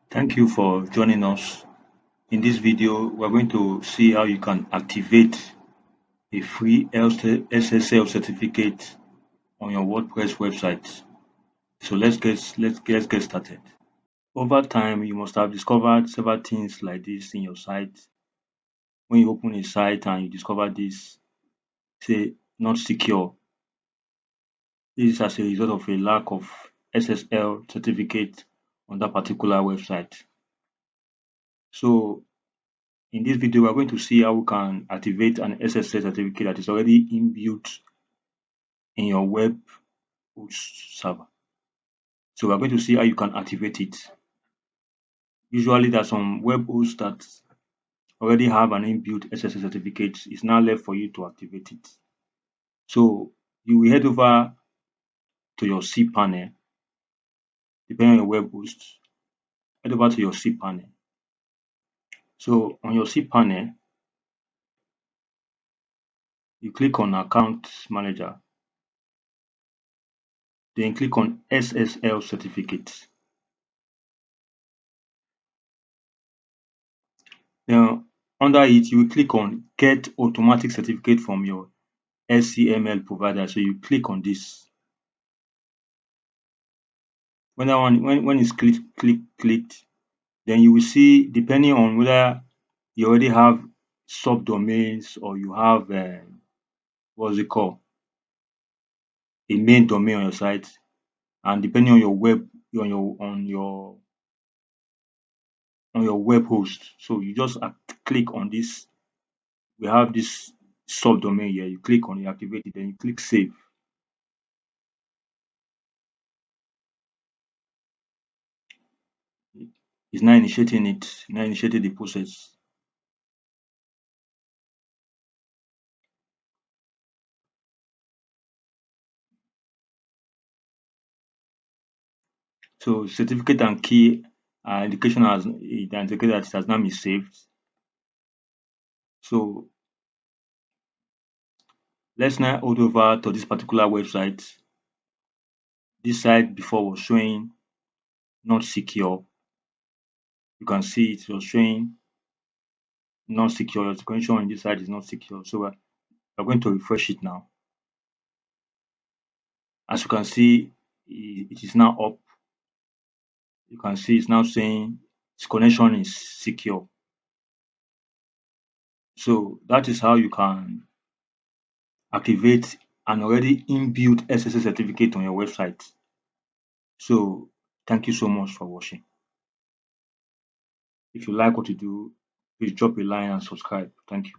Thank you for joining us. In this video, we're going to see how you can activate a free SSL certificate on your WordPress website. So let's get started. Over time, you must have discovered several things like this in your site. When you open a site and you discover this, say not secure. This is as a result of a lack of SSL certificate on that particular website. So in this video, we're going to see how we can activate an SSL certificate that is already inbuilt in your web host server. So we're going to see how you can activate it. Usually, there are some web hosts that already have an inbuilt SSL certificate. It's now left for you to activate it. So you will head over to your cPanel, depending on your web host. Head over to your cPanel. So on your cPanel, you click on Account Manager, then click on SSL Certificate. Then under it, you will click on Get Automatic Certificate from your SCML provider. So you click on this. When that one when it's clicked, then you will see, depending on whether you already have subdomains or you have what's it called, a main domain on your site, and depending on your web on your web host. So you just click on this. We have this subdomain here. You click on it, activate it, then you click save. It's now initiated the process. So certificate and key indication has it indicated that it has now been saved. So let's now hold over to this particular website. This site before was showing not secure. You can see it was showing not secure. Your connection on this site is not secure. So we're going to refresh it now. As you can see, it is now up. You can see it's now saying its connection is secure. So that is how you can activate an already inbuilt SSL certificate on your website. So thank you so much for watching. If you like what you do, please drop a line and subscribe. Thank you.